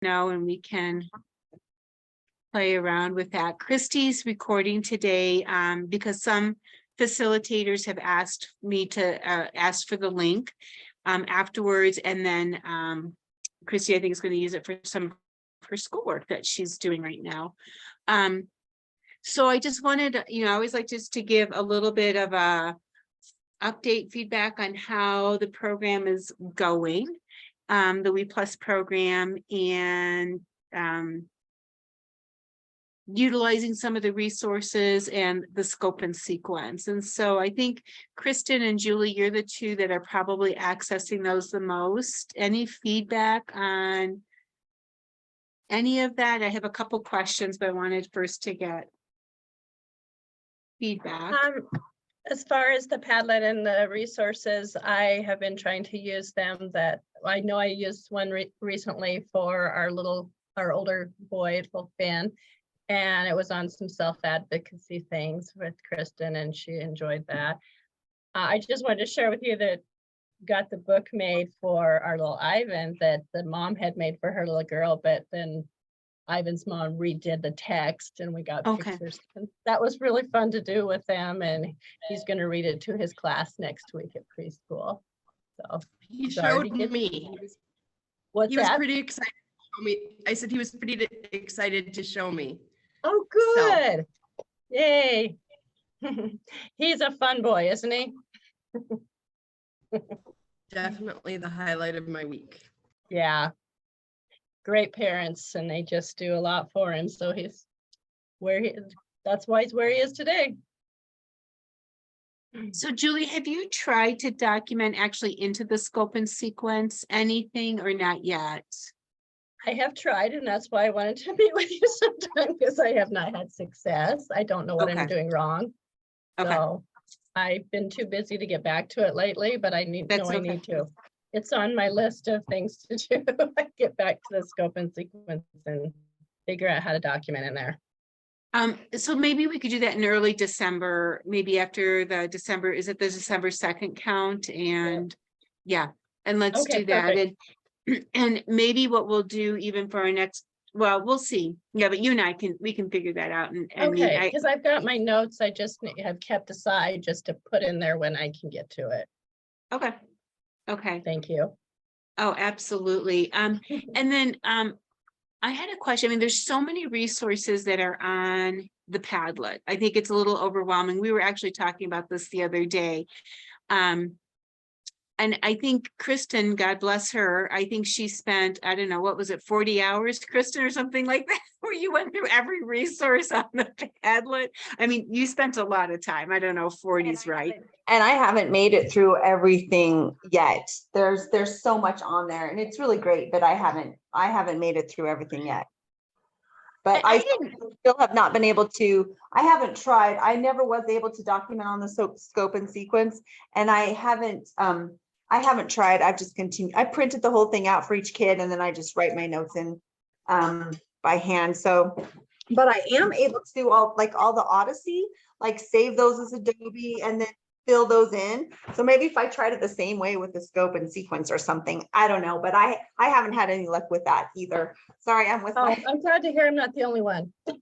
know, and we can play around with that. Christy's recording today because some facilitators have asked me to ask for the link afterwards, and then Christy, I think, is going to use it for some of her schoolwork that she's doing right now. So I just wanted, you know, I always like just to give a little bit of a update feedback on how the program is going, the WEII program, and utilizing some of the resources and the scope and sequence. And so I think Kristen and Julie, you're the two that are probably accessing those the most. Any feedback on any of that? I have a couple questions, but I wanted first to get feedback. As far as the Padlet and the resources, I have been trying to use them. That I know I used one recently for our older boy, little Finn, and it was on some self-advocacy things with Kristen, and she enjoyed that. I just wanted to share with you that got the book made for our little Ivan that the mom had made for her little girl, but then Ivan's mom redid the text and we got pictures. And that was really fun to do with them, and he's going to read it to his class next week at preschool. So he showed me. What's he was that? Pretty excited to show me. I said he was pretty excited to show me. Oh, good. So. Yay. He's a fun boy, isn't he? Definitely the highlight of my week. Yeah. Great parents, and they just do a lot for him. So he's where he is. That's why he's where he is today. So Julie, have you tried to document actually into the scope and sequence anything, or not yet? I have tried, and that's why I wanted to meet with you sometime, because I have not had success. I don't know what I'm doing wrong. So I've been too busy to get back to it lately, but I need I need to. It's on my list of things to do. I get back to the scope and sequence and figure out how to document in there. So maybe we could do that in early December, maybe after the December, is it the December 2nd count? And yeah, and let's do that. And maybe what we'll do even for our next, well, we'll see. Yeah, but you and we can figure that out. And okay, because I've got my notes I just have kept aside just to put in there when I can get to it. Okay. Okay. Thank you. Oh, absolutely. And then I had a question. I mean, there's so many resources that are on the Padlet. I think it's a little overwhelming. We were actually talking about this the other day. And I think Kristen, God bless her, I think she spent, I don't know, what was it, 40 hours, Kristen, or something like that, where you went through every resource on the Padlet. I mean, you spent a lot of time. I don't know, 40's right. And I haven't made it through everything yet. There's so much on there, and it's really great, but I haven't made it through everything yet. But I still have not been able to, I haven't tried. I never was able to document on the scope and sequence, and I haven't tried. I've just continued. I printed the whole thing out for each kid, and then I just write my notes in by hand. So, but I am able to do all the Odyssey, like save those as Adobe and then fill those in. So maybe if I tried it the same way with the scope and sequence or something, I don't know, but I haven't had any luck with that either. Sorry, I'm glad to hear I'm not the only one. I'm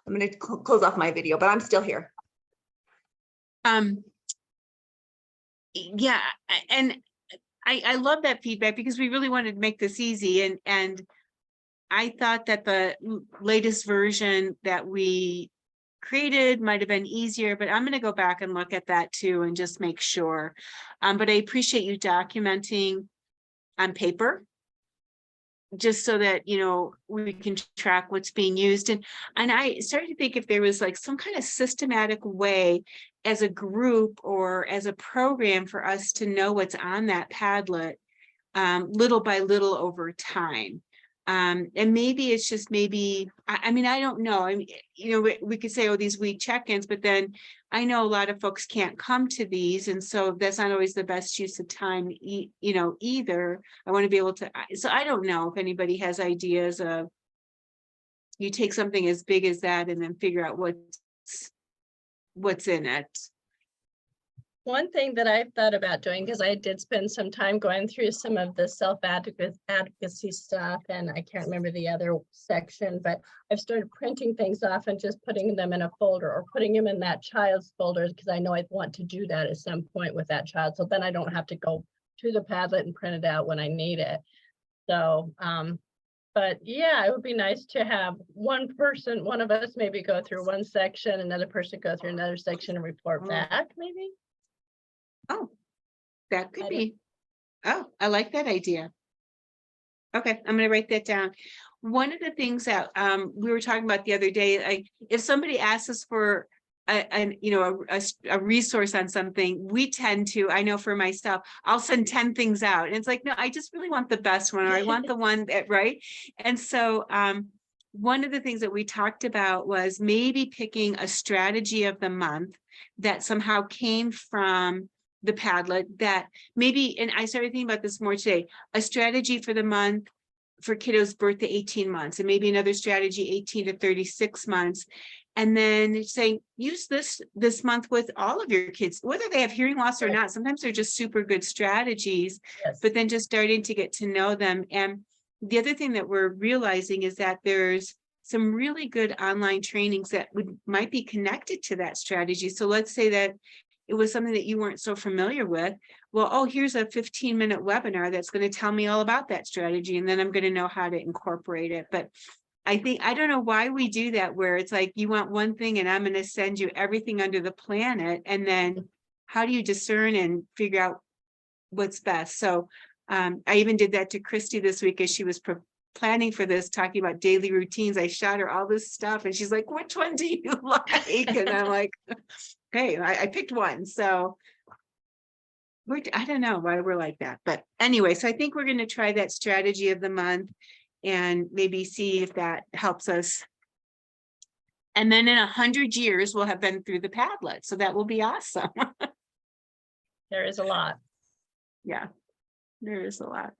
going to close off my video, but I'm still here. Yeah, and I love that feedback, because we really wanted to make this easy, and I thought that the latest version that we created might have been easier, but I'm going to go back and look at that too and just make sure. But I appreciate you documenting on paper, just so that, you know, we can track what's being used. And I started to think if there was like some kind of systematic way as a group or as a program for us to know what's on that Padlet little by little over time. And maybe it's just I mean, I don't know. I mean, you know, we could say, oh, these WEII check-ins, but then I know a lot of folks can't come to these. And so that's not always the best use of time, you know, either. I want to be able to, so I don't know if anybody has ideas of, you take something as big as that and then figure out what's in it. One thing that I've thought about doing, because I did spend some time going through some of the self-advocacy stuff, and I can't remember the other section, but I've started printing things off and just putting them in a folder or putting them in that child's folder, because I know I want to do that at some point with that child. So then I don't have to go to the Padlet and print it out when I need it. So, but yeah, it would be nice to have one of us maybe go through one section, another person go through another section and report back, maybe. Oh, that could I don't- be. Oh, I like that idea. Okay, I'm gonna write that down. One of the things that we were talking about the other day, like if somebody asks us for a resource on something, we tend to, I know for myself, I'll send 10 things out. And it's like, no, I just really want the best one, or I want the one that, right? And so one of the things that we talked about was maybe picking a strategy of the month that somehow came from the Padlet, that maybe, and I started thinking about this more today, a strategy for the month for kiddos birth to 18 months, and maybe another strategy 18 to 36 months. And then saying, use this month with all of your kids, whether they have hearing loss or not. Sometimes they're just super good strategies, Yes. but then just starting to get to know them. And the other thing that we're realizing is that there's some really good online trainings that might be connected to that strategy. So let's say that it was something that you weren't so familiar with. Well, oh, here's a 15-minute webinar that's going to tell me all about that strategy, and then I'm going to know how to incorporate it. But I don't know why we do that, where it's like you want one thing and I'm going to send you everything under the planet, and then how do you discern and figure out what's best? So I even did that to Christy this week as she was planning for this, talking about daily routines. I shot her all this stuff and she's like, which one do you like? And I'm like, okay, I picked one. So I don't know why we're like that, but anyway, so I think we're going to try that strategy of the month and maybe see if that helps us. And then in 100 years, we'll have been through the Padlet. So that will be awesome. There is a lot. Yeah, there is a lot.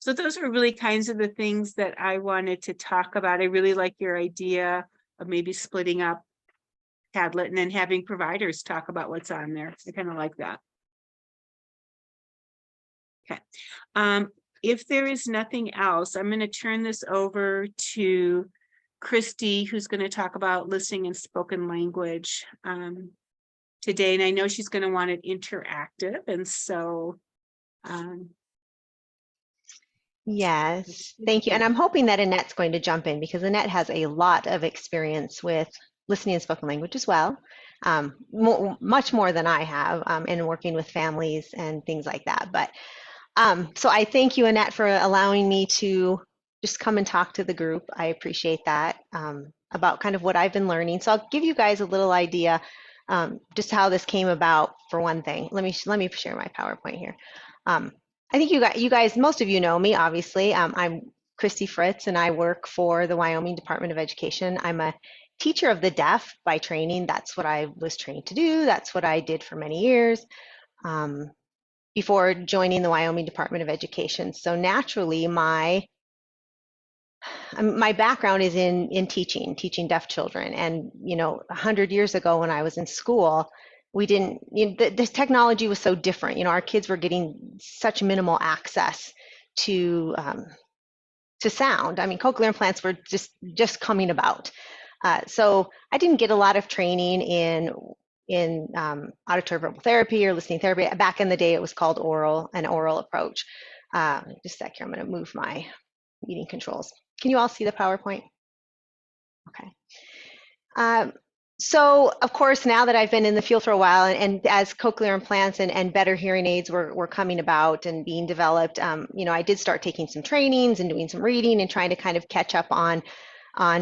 So those are really kinds of the things that I wanted to talk about. I really like your idea of maybe splitting up Padlet and then having providers talk about what's on there. I kind of like that. Okay. If there is nothing else, I'm going to turn this over to Christy, who's going to talk about listening and spoken language today. And I know she's going to want it interactive. And so yes, thank you. And I'm hoping that Annette's going to jump in, because Annette has a lot of experience with listening and spoken language as well, much more than I have in working with families and things like that. But so I thank you, Annette, for allowing me to just come and talk to the group. I appreciate that, about kind of what I've been learning. So I'll give you guys a little idea just how this came about. For one thing, let me share my PowerPoint here. I think you guys, most of you know me, obviously. I'm Christy Fritz, and I work for the Wyoming Department of Education. I'm a teacher of the deaf by training. That's what I was trained to do. That's what I did for many years before joining the Wyoming Department of Education. So naturally, my background is in teaching deaf children. And 100 years ago, when I was in school, we didn't, this technology was so different. Our kids were getting such minimal access to sound. I mean, cochlear implants were just coming about. So I didn't get a lot of training in auditory verbal therapy or listening therapy. Back in the day, it was called an oral approach. Just a sec here, I'm going to move my meeting controls. Can you all see the PowerPoint? Okay. So of course, now that I've been in the field for a while, and as cochlear implants and better hearing aids were coming about and being developed, I did start taking some trainings and doing some reading and trying to kind of catch up on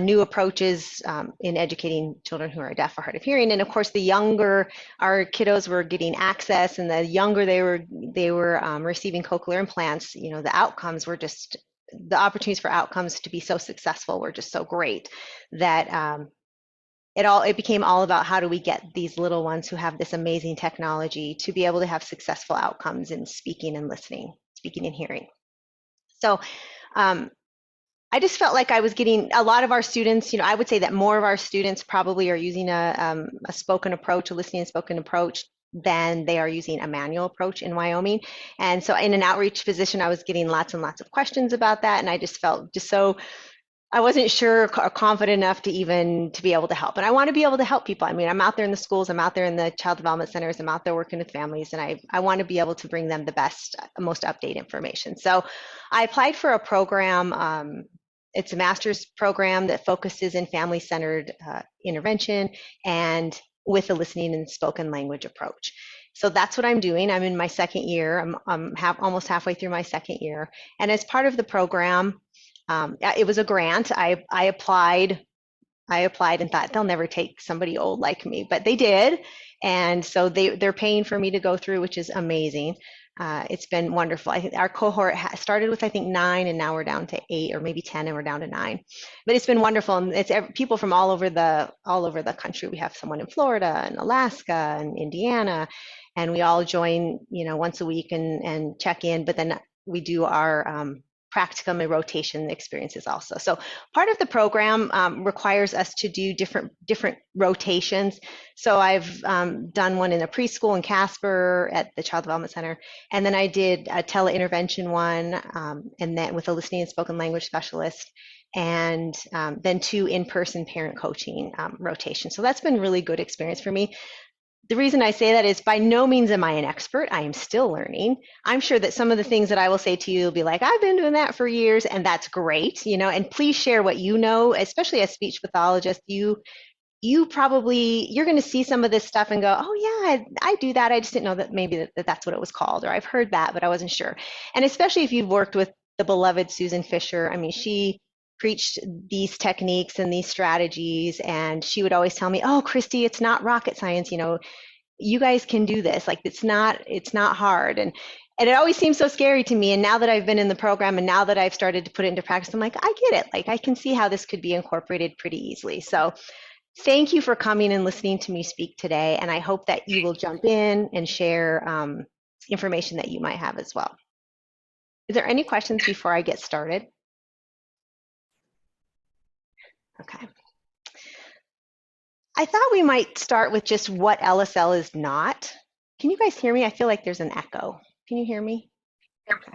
new approaches in educating children who are deaf or hard of hearing. And of course, the younger our kiddos were getting access, and the younger they were receiving cochlear implants, the outcomes were just, the opportunities for outcomes to be so successful were just so great that it became all about how do we get these little ones who have this amazing technology to be able to have successful outcomes in speaking and listening, speaking and hearing. So I just felt like I was getting a lot of our students, I would say that more of our students probably are using a spoken approach, a listening and spoken approach, than they are using a manual approach in Wyoming. And so in an outreach position, I was getting lots and lots of questions about that. And I just felt just so, I wasn't sure or confident enough to be able to help. And I want to be able to help people. I mean, I'm out there in the schools, I'm out there in the child development centers, I'm out there working with families, and I want to be able to bring them the best, most updated information. So I applied for a program. It's a master's program that focuses in family-centered intervention and with a listening and spoken language approach. So that's what I'm doing. I'm in my second year. I'm almost halfway through my second year. And as part of the program, it was a grant. I applied and thought they'll never take somebody old like me, but they did. And so they're paying for me to go through, which is amazing. It's been wonderful. I think our cohort started with, I think, 9, and now we're down to 8 or maybe 10, and we're down to 9. But it's been wonderful, and it's people from all over the country. We have someone in Florida and Alaska and Indiana, and we all join, once a week and check in. But then we do our practicum and rotation experiences also. So part of the program requires us to do different rotations. So I've done one in a preschool in Casper at the Child Development Center, and then I did a tele-intervention one, and then with a listening and spoken language specialist, and then 2 in-person parent coaching rotations. So that's been really good experience for me. The reason I say that is by no means am I an expert. I am still learning. I'm sure that some of the things that I will say to you will be like, I've been doing that for years, and that's great, and please share what you know, especially as speech pathologist. You're going to see some of this stuff and go, oh yeah, I do that. I just didn't know that maybe that's what it was called, or I've heard that, but I wasn't sure. And especially if you've worked with the beloved Susan Fisher. I mean, she preached these techniques and these strategies, and she would always tell me, oh, Christy, it's not rocket science, you guys can do this. Like, it's not hard. And it always seems so scary to me. And now that I've been in the program, and now that I've started to put it into practice, I'm like, I get it. Like, I can see how this could be incorporated pretty easily. So thank you for coming and listening to me speak today. And I hope that you will jump in and share information that you might have as well. Is there any questions before I get started? Okay. I thought we might start with just what LSL is not. Can you guys hear me? I feel like there's an echo. Can you hear me? Okay.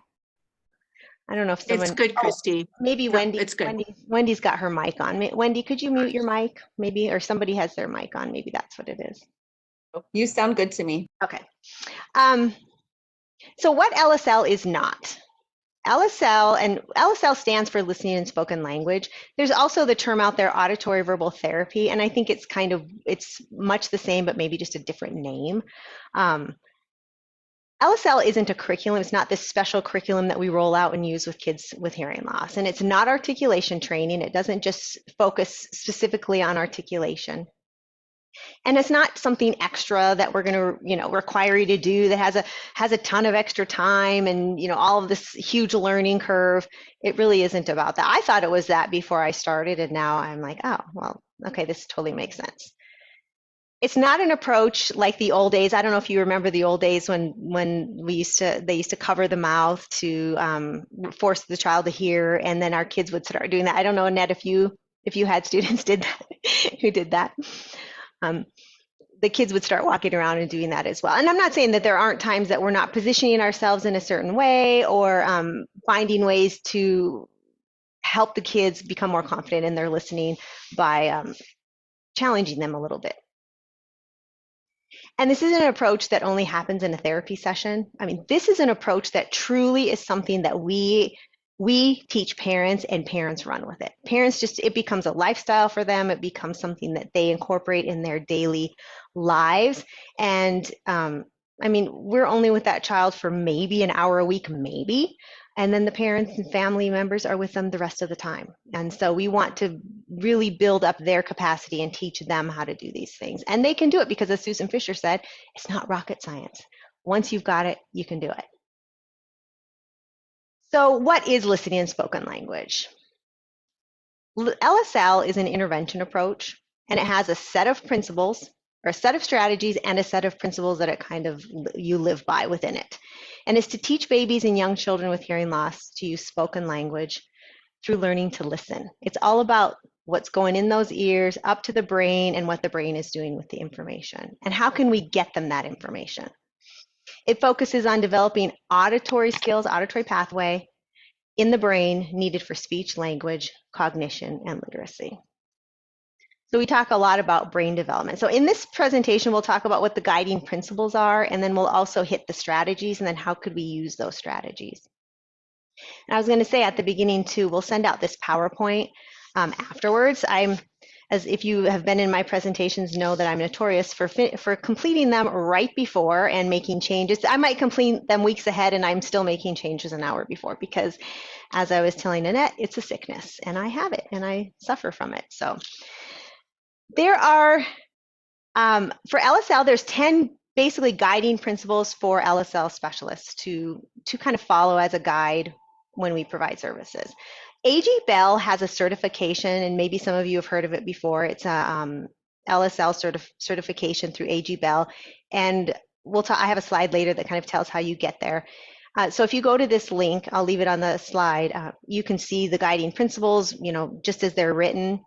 I don't know if someone. It's good, Christy. Maybe No, Wendy. it's good. Wendy's got her mic on. Wendy, could you mute your mic? Maybe, or somebody has their mic on. Maybe that's what it is. You sound good to me. Okay. So what LSL is not? LSL stands for listening and spoken language. There's also the term out there, auditory verbal therapy, and I think it's much the same, but maybe just a different name. LSL isn't a curriculum. It's not this special curriculum that we roll out and use with kids with hearing loss, and it's not articulation training. It doesn't just focus specifically on articulation. And it's not something extra that we're going to, require you to do that has a ton of extra time and, all of this huge learning curve. It really isn't about that. I thought it was that before I started, and now I'm like, oh, well, okay, this totally makes sense. It's not an approach like the old days. I don't know if you remember the old days when they used to cover the mouth to force the child to hear, and then our kids would start doing that. I don't know, Annette, if you had students who did that. The kids would start walking around and doing that as well. And I'm not saying that there aren't times that we're not positioning ourselves in a certain way or finding ways to help the kids become more confident in their listening by challenging them a little bit. And this isn't an approach that only happens in a therapy session. I mean, this is an approach that truly is something that we teach parents, and parents run with it. Parents it becomes a lifestyle for them. It becomes something that they incorporate in their daily lives. And I mean, we're only with that child for maybe an hour a week, maybe. And then the parents and family members are with them the rest of the time. And so we want to really build up their capacity and teach them how to do these things. And they can do it because, as Susan Fisher said, it's not rocket science. Once you've got it, you can do it. So what is listening and spoken language? LSL is an intervention approach, and it has a set of principles or a set of strategies and a set of principles that you live by within it. And it's to teach babies and young children with hearing loss to use spoken language through learning to listen. It's all about what's going in those ears up to the brain and what the brain is doing with the information. And how can we get them that information? It focuses on developing auditory skills, auditory pathway in the brain needed for speech, language, cognition, and literacy. So we talk a lot about brain development. So in this presentation, we'll talk about what the guiding principles are, and then we'll also hit the strategies, and then how could we use those strategies. And I was going to say at the beginning too, we'll send out this PowerPoint afterwards. As if you have been in my presentations, know that I'm notorious for completing them right before and making changes. I might complete them weeks ahead, and I'm still making changes an hour before, because as I was telling Annette, it's a sickness, and I have it, and I suffer from it. So there are, for LSL, there's 10 basically guiding principles for LSL specialists to kind of follow as a guide when we provide services. AG Bell has a certification, and maybe some of you have heard of it before. It's a LSL certification through AG Bell, and I have a slide later that kind of tells how you get there. So if you go to this link, I'll leave it on the slide, you can see the guiding principles, just as they're written.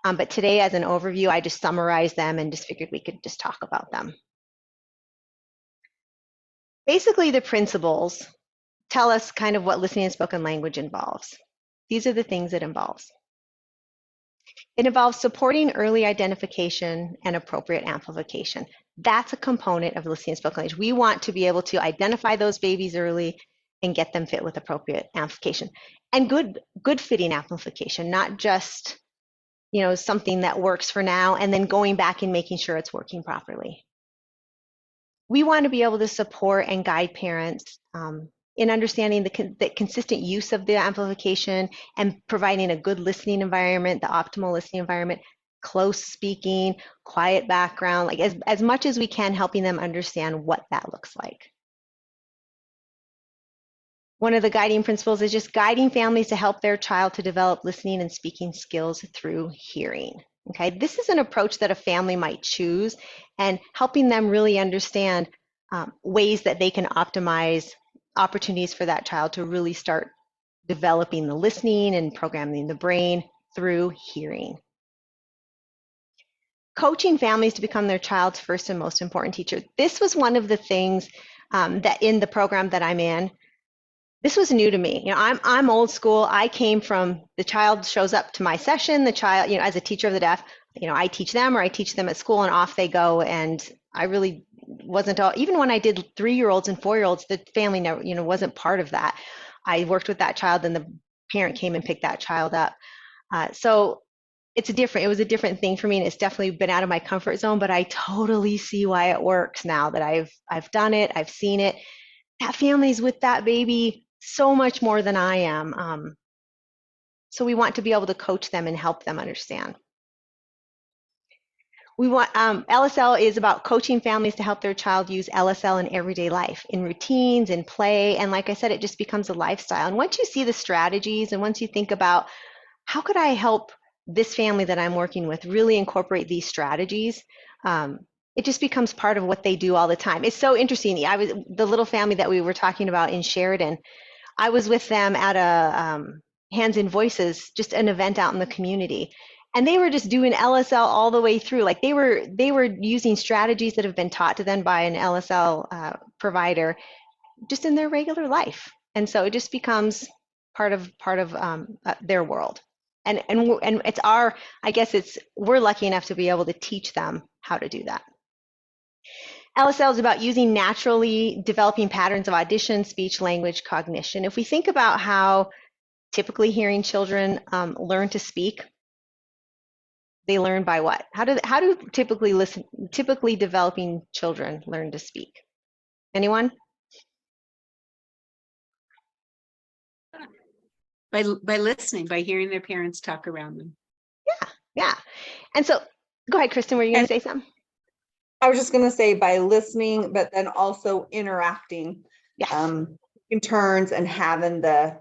But today, as an overview, I just summarized them and just figured we could just talk about them. Basically, the principles tell us kind of what listening and spoken language involves. These are the things it involves. It involves supporting early identification and appropriate amplification. That's a component of listening and spoken language. We want to be able to identify those babies early and get them fit with appropriate amplification. And good fitting amplification, not just something that works for now and then going back and making sure it's working properly. We want to be able to support and guide parents in understanding the consistent use of the amplification and providing a good listening environment, the optimal listening environment, close speaking, quiet background, like as much as we can, helping them understand what that looks like. One of the guiding principles is just guiding families to help their child to develop listening and speaking skills through hearing. Okay, this is an approach that a family might choose, and helping them really understand ways that they can optimize opportunities for that child to really start developing the listening and programming the brain through hearing. Coaching families to become their child's first and most important teacher. This was one of the things that in the program that I'm in, this was new to me. I'm old school. I came from the child shows up to my session, the child, as a teacher of the deaf, I teach them or I teach them at school and off they go. And I really wasn't even when I did 3-year-olds and 4-year-olds, the family never, wasn't part of that. I worked with that child, and the parent came and picked that child up. So it was a different thing for me, and it's definitely been out of my comfort zone, but I totally see why it works now that I've done it, I've seen it. That family's with that baby so much more than I am. So we want to be able to coach them and help them understand. We want LSL is about coaching families to help their child use LSL in everyday life, in routines, in play, and like I said, it just becomes a lifestyle. And once you see the strategies, and once you think about how could I help this family that I'm working with really incorporate these strategies, it just becomes part of what they do all the time. It's so interesting. The little family that we were talking about in Sheridan, I was with them at a Hands in Voices, just an event out in the community. And they were just doing LSL all the way through. Like they were using strategies that have been taught to them by an LSL provider just in their regular life. And so it just becomes part of their world. And it's we're lucky enough to be able to teach them how to do that. LSL is about using naturally developing patterns of audition, speech, language, cognition. If we think about how typically hearing children learn to speak, they learn by what? How do typically developing children learn to speak? Anyone? By listening, by hearing their parents talk around them. Yeah. And so, go ahead, Kristen, were you going to say something? I was just going to say by listening, but then also interacting in turns and having the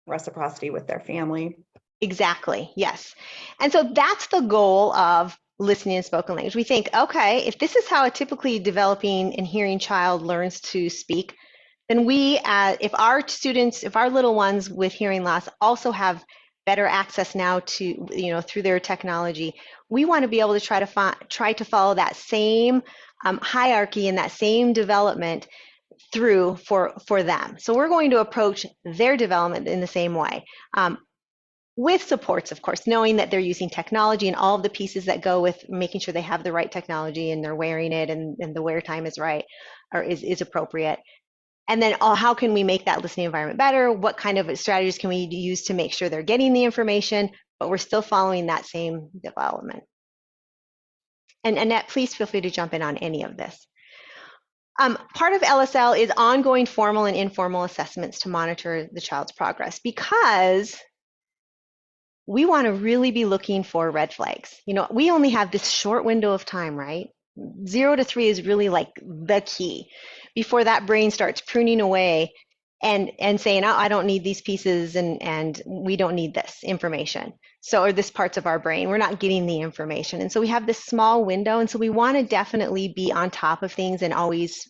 reciprocity with their family. Exactly. Yes. And so that's the goal of listening and spoken language. We think, okay, if this is how a typically developing and hearing child learns to speak, then if our little ones with hearing loss also have better access now to, through their technology. We want to be able to try to follow that same hierarchy and that same development through for them. So we're going to approach their development in the same way. With supports, of course, knowing that they're using technology and all of the pieces that go with making sure they have the right technology and they're wearing it and the wear time is right or is appropriate. And then how can we make that listening environment better? What kind of strategies can we use to make sure they're getting the information, but we're still following that same development? And Annette, please feel free to jump in on any of this. Part of LSL is ongoing formal and informal assessments to monitor the child's progress, because we want to really be looking for red flags. We only have this short window of time, right? 0 to 3 is really like the key before that brain starts pruning away and saying, oh, I don't need these pieces and we don't need this information. So, or this parts of our brain, we're not getting the information. And so we have this small window. And so we want to definitely be on top of things and always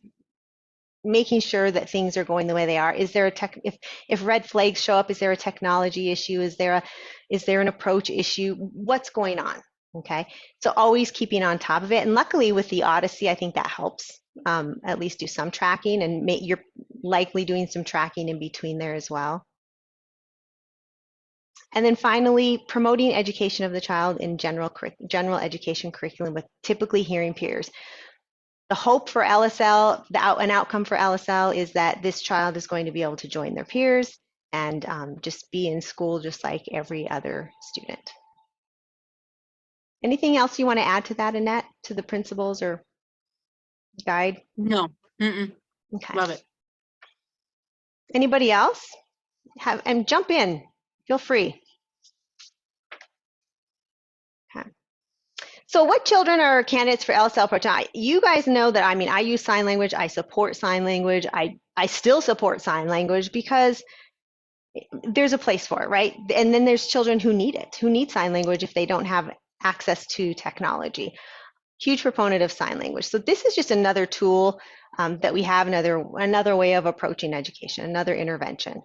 making sure that things are going the way they are. Is there if red flags show up, is there a technology issue? Is there an approach issue? What's going on? Okay. So always keeping on top of it. And luckily with the Odyssey, I think that helps at least do some tracking, and you're likely doing some tracking in between there as well. And then finally, promoting education of the child in general education curriculum with typically hearing peers. The hope for LSL, an outcome for LSL, is that this child is going to be able to join their peers and just be in school just like every other student. Anything else you want to add to that, Annette, to the principles or guide? No. Mm-mm. Okay. Love it. Anybody else? And jump in. Feel free. Okay. So what children are candidates for LSL approach? You guys know that, I use sign language. I support sign language. I still support sign language because there's a place for it, right? And then there's children who need it, who need sign language if they don't have access to technology. Huge proponent of sign language. So this is just another tool that we have, another way of approaching education, another intervention.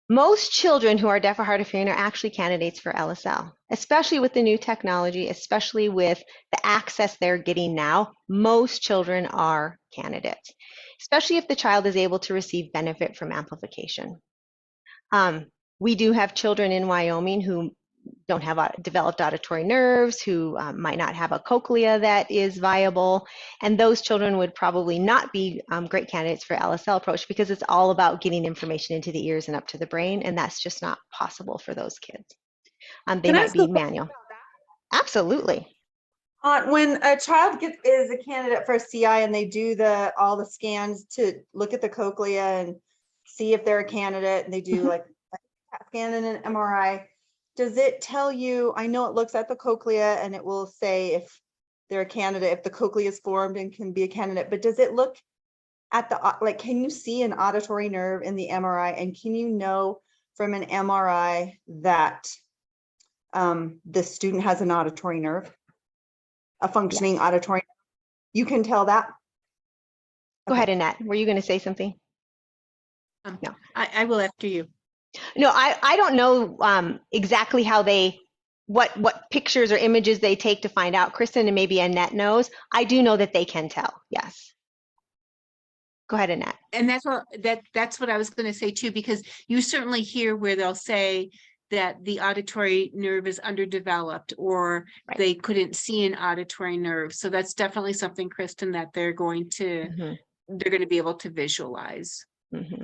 Most children who are deaf or hard of hearing are actually candidates for LSL, especially with the new technology, especially with the access they're getting now. Most children are candidates, especially if the child is able to receive benefit from amplification. We do have children in Wyoming who don't have developed auditory nerves, who might not have a cochlea that is viable, and those children would probably not be great candidates for LSL approach because it's all about getting information into the ears and up to the brain, and that's just not possible for those kids. They might be manual. Absolutely. When a child is a candidate for a CI and they do all the scans to look at the cochlea and see if they're a candidate, and they do like a CAT scan and an MRI, does it tell you, I know it looks at the cochlea and it will say if they're a candidate, if the cochlea is formed and can be a candidate, but does it look at can you see an auditory nerve in the MRI, and can you know from an MRI that the student has an auditory nerve, a functioning auditory nerve? You can tell that? Go ahead, Annette. Were you going to say something? No. I will after you. No, I don't know exactly how what pictures or images they take to find out. Kristen and maybe Annette knows. I do know that they can tell. Yes. Go ahead, Annette. And that's what I was going to say too, because you certainly hear where they'll say that the auditory nerve is underdeveloped, or they couldn't see an auditory nerve. So that's definitely something, Kristen, that they're going to be able to visualize. Mm-hmm.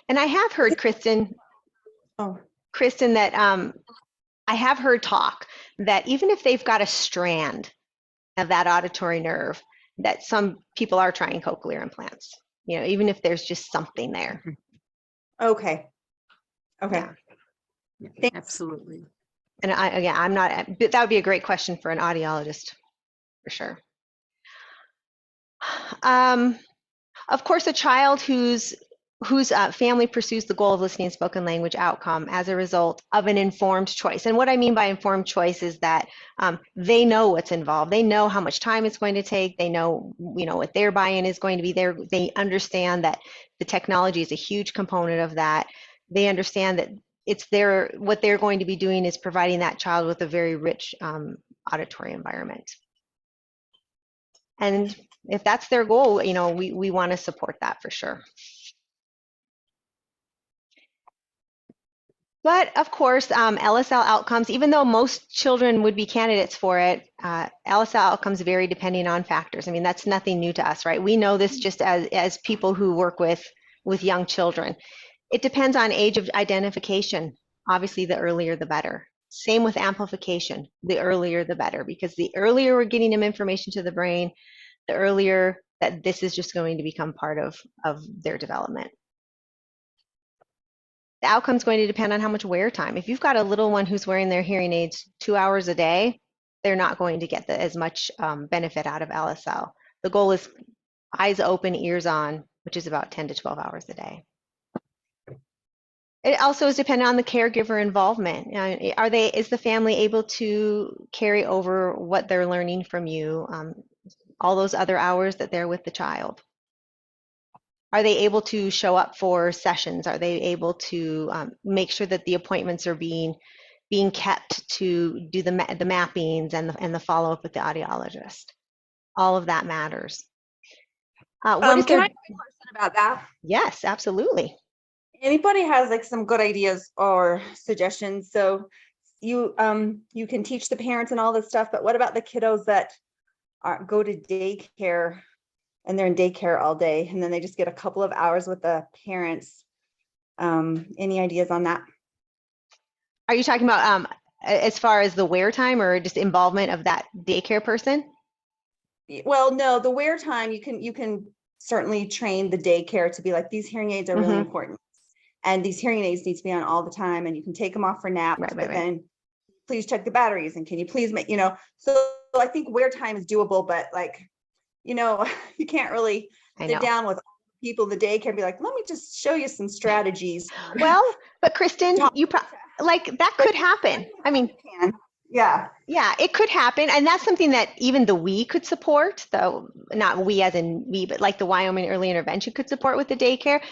And I have heard, Kristen, that I have heard talk that even if they've got a strand of that auditory nerve, that some people are trying cochlear implants, even if there's just something there. Okay. Yeah, absolutely. And I'm not, that would be a great question for an audiologist for sure. Of course, a child whose family pursues the goal of listening and spoken language outcome as a result of an informed choice. And what I mean by informed choice is that they know what's involved. They know how much time it's going to take. They know, what their buy-in is going to be there. They understand that the technology is a huge component of that. They understand that what they're going to be doing is providing that child with a very rich auditory environment. And if that's their goal, you know, we want to support that for sure. But of course, LSL outcomes, even though most children would be candidates for it, LSL outcomes vary depending on factors. I mean, that's nothing new to us, right? We know this just as people who work with young children. It depends on age of identification. Obviously, the earlier, the better. Same with amplification. The earlier, the better, because the earlier we're getting them information to the brain, the earlier that this is just going to become part of their development. The outcome is going to depend on how much wear time. If you've got a little one who's wearing their hearing aids 2 hours a day, they're not going to get as much benefit out of LSL. The goal is eyes open, ears on, which is about 10 to 12 hours a day. It also is dependent on the caregiver involvement. Is the family able to carry over what they're learning from you, all those other hours that they're with the child? Are they able to show up for sessions? Are they able to make sure that the appointments are being kept to do the mappings and the follow-up with the audiologist? All of that matters. What is Can their... I ask a question about that? Yes, absolutely. Anybody has like some good ideas or suggestions? So you can teach the parents and all this stuff, but what about the kiddos that go to daycare and they're in daycare all day and then they just get a couple of hours with the parents? Any ideas on that? Are you talking about as far as the wear time or just involvement of that daycare person? Well, no, the wear time, you can certainly train the daycare to be like, these hearing aids are really important. And these hearing aids need to be on all the time, and you can take them off for naps, but then please check the batteries, and can you please make, so I think wear time is doable, but like, you can't really sit down with people in the daycare and be like, let me just show you some strategies. Well, but Kristen, that could happen. I mean, yeah, it could happen. And that's something that even the WEII could support, though not we as in we, but like the Wyoming Early Intervention could support with the daycare.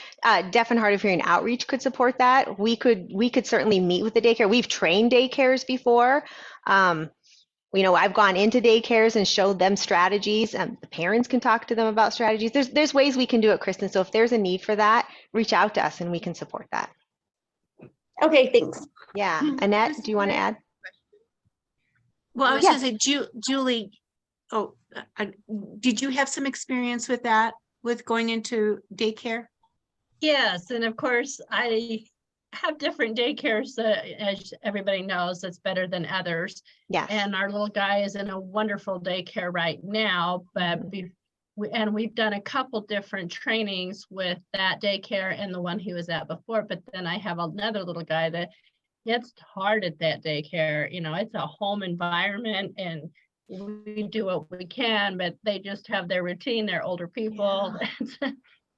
Deaf and hard of hearing outreach could support that. We could certainly meet with the daycare. We've trained daycares before. I've gone into daycares and showed them strategies, and the parents can talk to them about strategies. There's ways we can do it, Kristen. So if there's a need for that, reach out to us and we can support that. Okay, thanks. Yeah. Annette, do you want to add? Well, I was going to say, Julie, did you have some experience with that, with going into daycare? Yes, and of course, I have different daycares, as everybody knows, that's better than others. Yes. And our little guy is in a wonderful daycare right now, but we've done a couple different trainings with that daycare and the one he was at before. But then I have another little guy that gets hard at that daycare. It's a home environment and we do what we can, but they just have their routine. They're older people. Yeah.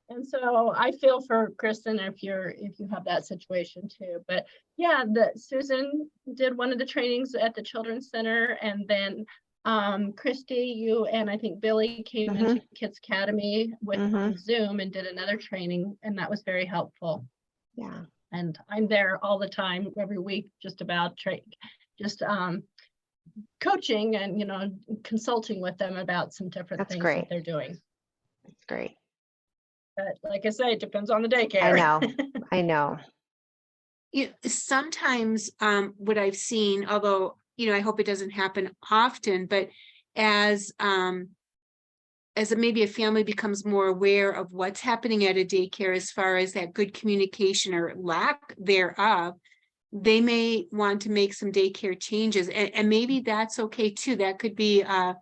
And so I feel for Kristen if you have that situation too. But yeah, Susan did one of the trainings at the Children's Center, and then Christy, you and I think Billy came into Kids Academy with Zoom and did another training, and that was very helpful. Yeah. And I'm there all the time, every week, just about coaching and consulting with them about some different things that they're doing. That's great. But like I say, it depends on the daycare. I know. Sometimes what I've seen, although I hope it doesn't happen often, but as maybe a family becomes more aware of what's happening at a daycare as far as that good communication or lack thereof, they may want to make some daycare changes, and maybe that's okay too. That could be a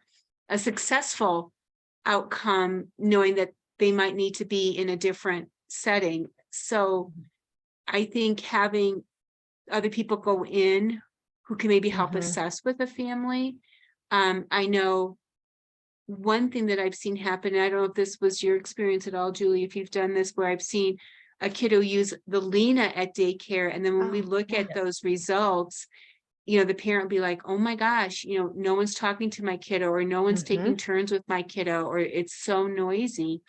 successful outcome, knowing that they might need to be in a different setting. So I think having other people go in who can maybe help assess with a family. I know one thing that I've seen happen, and I don't know if this was your experience at all, Julie, if you've done this, where I've seen a kiddo use the Lena at daycare. And then when we look at those results, the parent will be like, oh my gosh, no one's talking to my kiddo, or no one's taking turns with my kiddo, or it's so noisy.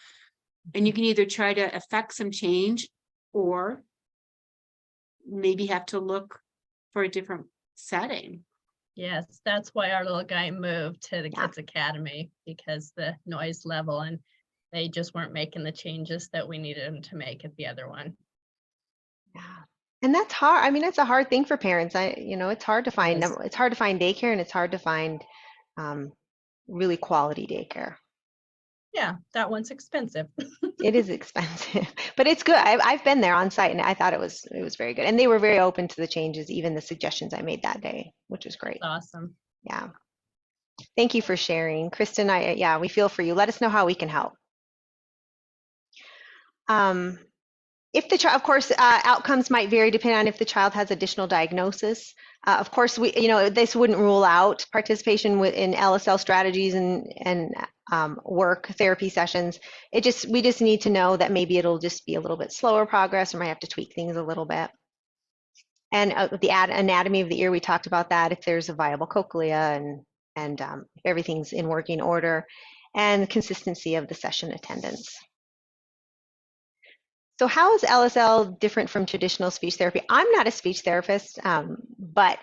And you can either try to affect some change or maybe have to look for a different setting. Yes, that's why our little guy moved to the Yeah. Kids Academy, because the noise level, and they just weren't making the changes that we needed them to make at the other one. Yeah. And that's hard. I mean, it's a hard thing for parents. It's hard to find Yes. it's hard to find daycare, and it's hard to find really quality daycare. Yeah, that one's expensive. It is expensive, but it's good. I've been there on site, and I thought it was very good. And they were very open to the changes, even the suggestions I made that day, which was great. Awesome. Yeah. Thank you for sharing, Kristen. We feel for you. Let us know how we can help. If the child, of course, outcomes might vary depending on if the child has additional diagnosis. Of course, this wouldn't rule out participation in LSL strategies and work therapy sessions. We just need to know that maybe it'll just be a little bit slower progress, or might have to tweak things a little bit. And the anatomy of the ear, we talked about that. If there's a viable cochlea and if everything's in working order, and consistency of the session attendance. So how is LSL different from traditional speech therapy? I'm not a speech therapist, but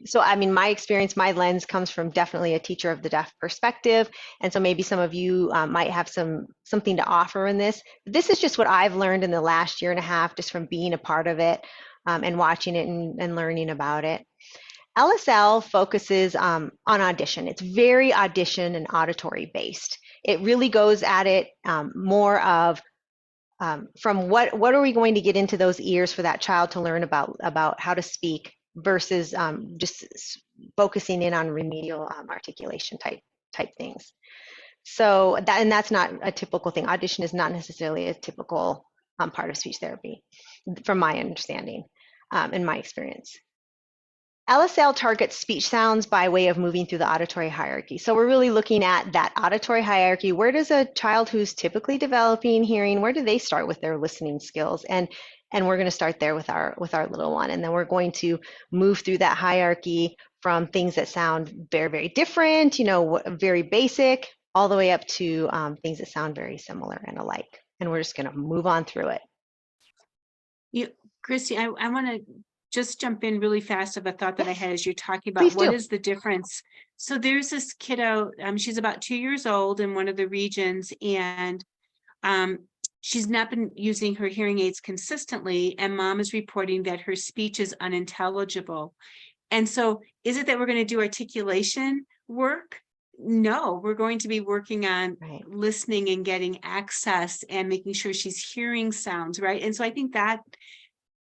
so I mean, my experience, my lens comes from definitely a teacher of the deaf perspective, and so maybe some of you might have something to offer in this. This is just what I've learned in the last year and a half, just from being a part of it and watching it and learning about it. LSL focuses on audition. It's very audition and auditory based. It really goes at it more of from what are we going to get into those ears for that child to learn about how to speak versus just focusing in on remedial articulation type things. So that's not a typical thing. Audition is not necessarily a typical part of speech therapy, from my understanding and my experience. LSL targets speech sounds by way of moving through the auditory hierarchy. So we're really looking at that auditory hierarchy. Where does a child who's typically developing hearing, where do they start with their listening skills? And we're going to start there with our little one. And then we're going to move through that hierarchy from things that sound very, very different, very basic, all the way up to things that sound very similar and alike. And we're just going to move on through it. Christy, I want to just jump in really fast of a thought that I had as you're talking about Please what do. is the difference. So there's this kiddo, she's about 2 years old in one of the regions, and she's not been using her hearing aids consistently, and mom is reporting that her speech is unintelligible. And so is it that we're going to do articulation work? No, we're going to be working on listening and getting access and making sure she's hearing sounds, right? And so I think that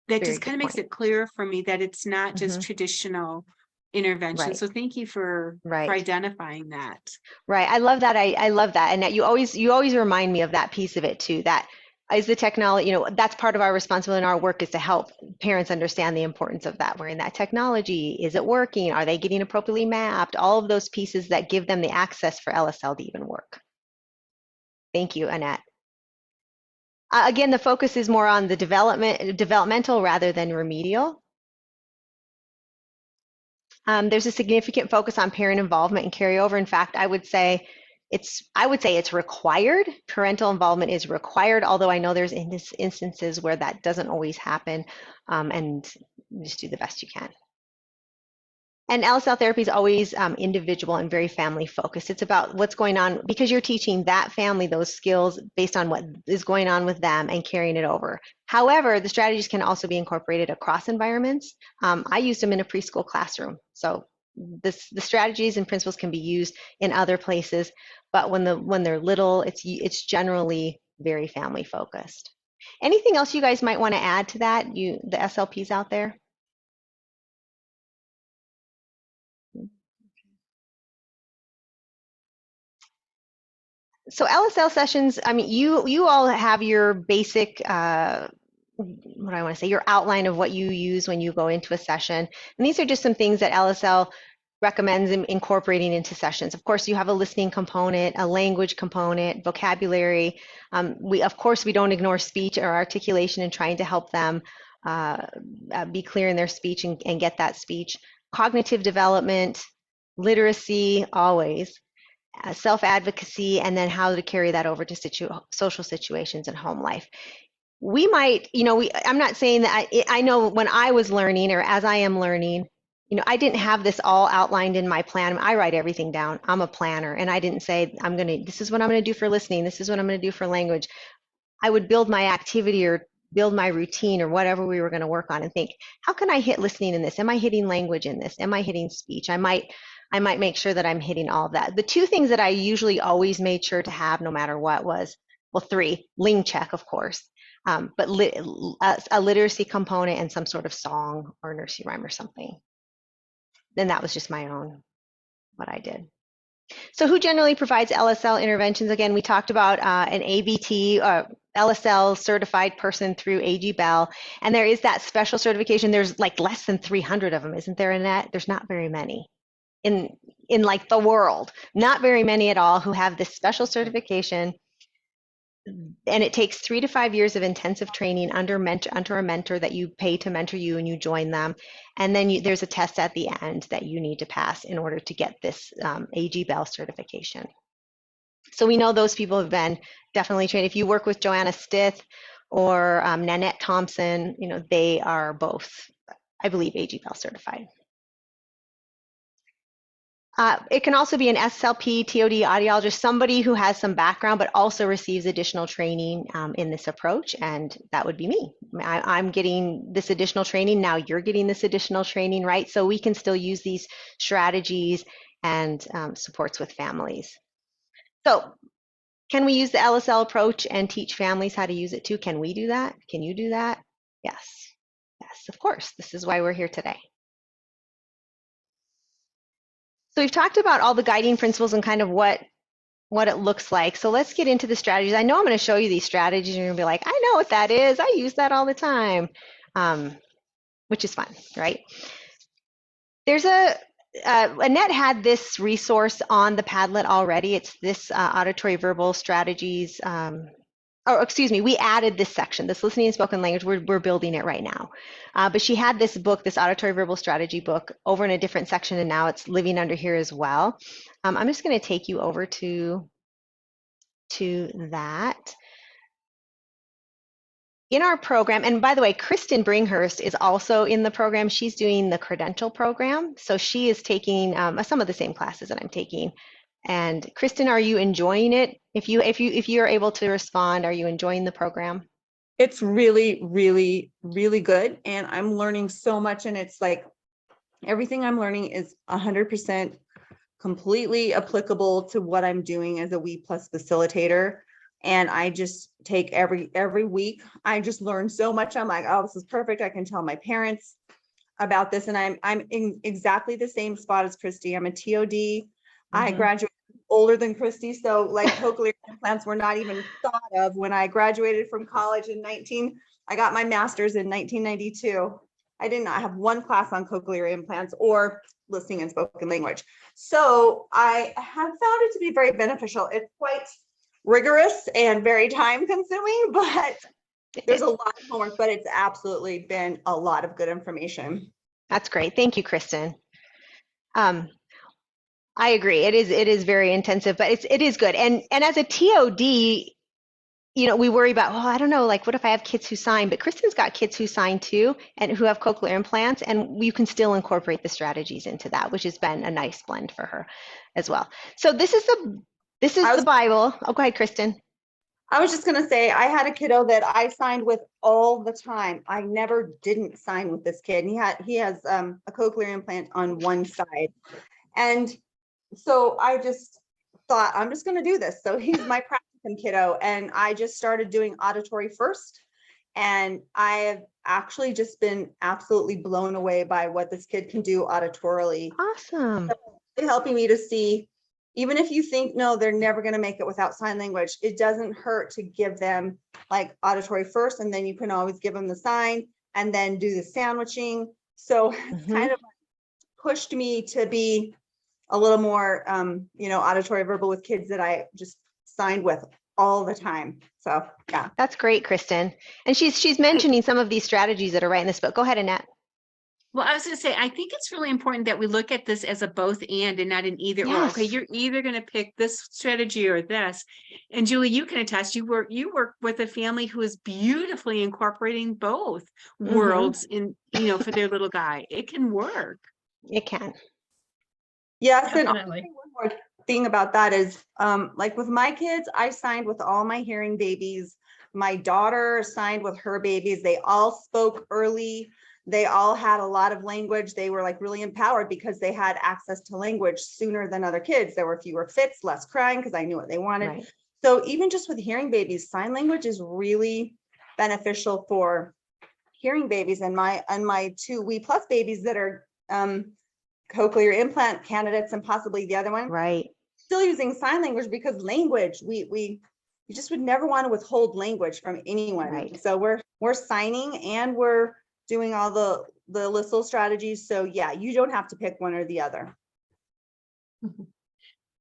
just kind of makes it clear for me that it's not just traditional intervention. So thank you for identifying that. Right. I love that. I love that. And that you always remind me of that piece of it too, that is the technology, that's part of our responsibility in our work, is to help parents understand the importance of that. Wearing that technology. Is it working? Are they getting appropriately mapped? All of those pieces that give them the access for LSL to even work. Thank you, Annette. Again, the focus is more on the developmental rather than remedial. There's a significant focus on parent involvement and carryover. In fact, I would say it's required. Parental involvement is required, although I know there's instances where that doesn't always happen, and just do the best you can. And LSL therapy is always individual and very family focused. It's about what's going on, because you're teaching that family those skills based on what is going on with them and carrying it over. However, the strategies can also be incorporated across environments. I used them in a preschool classroom. So the strategies and principles can be used in other places, but when they're little, it's generally very family focused. Anything else you guys might want to add to that, the SLPs out there? So LSL sessions, I mean, you all have your basic, what I want to say, your outline of what you use when you go into a session. And these are just some things that LSL recommends incorporating into sessions. Of course, you have a listening component, a language component, vocabulary. Of course, we don't ignore speech or articulation in trying to help them be clear in their speech and get that speech. Cognitive development, literacy, always. Self-advocacy, and then how to carry that over to social situations and home life. we might, I'm not saying that I know when I was learning or as I am learning, I didn't have this all outlined in my plan. I write everything down. I'm a planner, and I didn't say this is what I'm going to do for listening. This is what I'm going to do for language. I would build my activity or build my routine or whatever we were going to work on and think, how can I hit listening in this? Am I hitting language in this? Am I hitting speech? I might make sure that I'm hitting all of that. The two things that I usually always made sure to have no matter what was, well, three, Ling check, of course, but a literacy component and some sort of song or nursery rhyme or something. Then that was just my own, what I did. So who generally provides LSL interventions? Again, we talked about an ABT, LSL certified person through AG Bell, and there is that special certification. There's like less than 300 of them, isn't there, Annette? There's not very many in like the world, not very many at all who have this special certification. And it takes 3 to 5 years of intensive training under a mentor that you pay to mentor you, and you join them. And then there's a test at the end that you need to pass in order to get this AG Bell certification. So we know those people have been definitely trained. If you work with Joanna Stith or Nanette Thompson, they are both, I believe, AG Bell certified. It can also be an SLP, TOD, audiologist, somebody who has some background but also receives additional training in this approach, and that would be me. I'm getting this additional training, now you're getting this additional training, right? So we can still use these strategies and supports with families. So can we use the LSL approach and teach families how to use it too? Can we do that? Can you do that? Yes, yes, of course. This is why we're here today. So we've talked about all the guiding principles and kind of what it looks like. So let's get into the strategies. I know I'm going to show you these strategies and you're going to be like, I know what that is. I use that all the time, which is fun, right? There's Annette had this resource on the Padlet already. It's this auditory verbal strategies. We added this section, this listening and spoken language. We're building it right now. But she had this book, this auditory verbal strategy book, over in a different section, and now it's living under here as well. I'm just going to take you over to that. In our program, and by the way, Kristen Bringhurst is also in the program. She's doing the credential program. So she is taking some of the same classes that I'm taking. And Kristen, are you enjoying it? If you are able to respond, are you enjoying the program? It's really, really, really good. And I'm learning so much. And it's like everything I'm learning is 100% completely applicable to what I'm doing as a WEII Plus facilitator. And I just take every week, I just learn so much. I'm like, oh, this is perfect. I can tell my parents about this. And I'm in exactly the same spot as Christy. I'm a TOD. I graduated older than Christy. So like cochlear implants were not even thought of when I graduated from college I got my master's in 1992. I did not have one class on cochlear implants or listening and spoken language. So I have found it to be very beneficial. It's quite rigorous and very time consuming, but there's a lot of homework, but it's absolutely been a lot of good information. That's great. Thank you, Kristen. I agree. It is very intensive, but it is good. And as a TOD, we worry about, well, I don't know, like what if I have kids who sign, but Kristen's got kids who sign too and who have cochlear implants, and you can still incorporate the strategies into that, which has been a nice blend for her as well. So this is the Bible. Oh, go ahead, Kristen. I was just going to say, I had a kiddo that I signed with all the time. I never didn't sign with this kid. And he has a cochlear implant on one side. And so I just thought, I'm just going to do this. So he's my practicum kiddo. And I just started doing auditory first. And I have actually just been absolutely blown away by what this kid can do auditorily. Awesome. So helping me to see, even if you think, no, they're never going to make it without sign language, it doesn't hurt to give them like auditory first, and then you can always give them the sign and then do the sandwiching. So it's kind of pushed me to be a little more, auditory verbal with kids that I just signed with all the time. So yeah. That's great, Kristen. And she's mentioning some of these strategies that are right in this book. Go ahead, Annette. Well, I was gonna say, I think it's really important that we look at this as a both and not an either or. Okay, Yes. you're either gonna pick this strategy or this. And Julie, you can attest, you work with a family who is beautifully incorporating both worlds in, for their little guy. It can work. It can. Yes, and I'll Definitely. say one more thing about that is, like with my kids, I signed with all my hearing babies. My daughter signed with her babies. They all spoke early. They all had a lot of language. They were like really empowered because they had access to language sooner than other kids. There were fewer fits, less crying because I knew what they wanted. Right. So even just with hearing babies, sign language is really beneficial for hearing babies. And my two WEII+ babies that are cochlear implant candidates and possibly the other one, Right. still using sign language because language, we just would never want to withhold language from anyone. Right. So we're signing and we're doing all the LSL strategies. So yeah, you don't have to pick one or the other.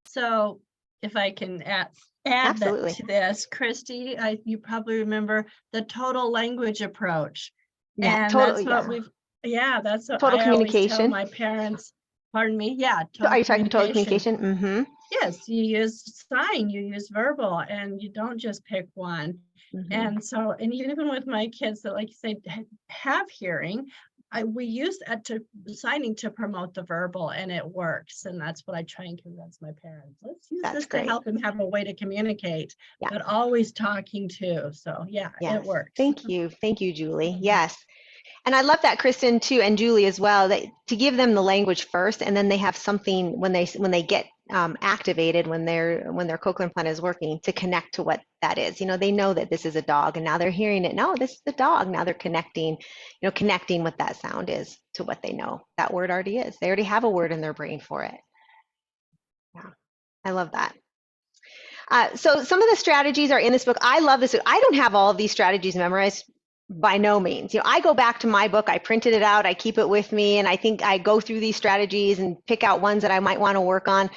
So if I can add Absolutely. that to this, Christy, you probably remember the total language approach. Yeah, And totally. that's what that's what Total I always tell communication. my parents. Pardon me. Yeah. Are you talking total communication? Mm-hmm. Yes, you use sign, you use verbal, and you don't just pick one. Mm-hmm. And so, and even with my kids that, like you say, have hearing, we use that to signing to promote the verbal, and it works. And that's what I try and convince my parents. Let's use That's this great. to help them have a way to communicate, Yeah. but always talking too. So yeah, Yes. it works. Thank you, Julie. Yes. And I love that, Kristen, too, and Julie as well, that to give them the language first, and then they have something when they get activated, when their cochlear implant is working, to connect to what that is. They know that this is a dog, and now they're hearing it. No, this is the dog. Now they're connecting what that sound is to what they know that word already is. They already have a word in their brain for it. Yeah, I love that. So some of the strategies are in this book. I love this. I don't have all of these strategies memorized. By no means. I go back to my book, I printed it out, I keep it with me, and I think I go through these strategies and pick out ones that I might want to work on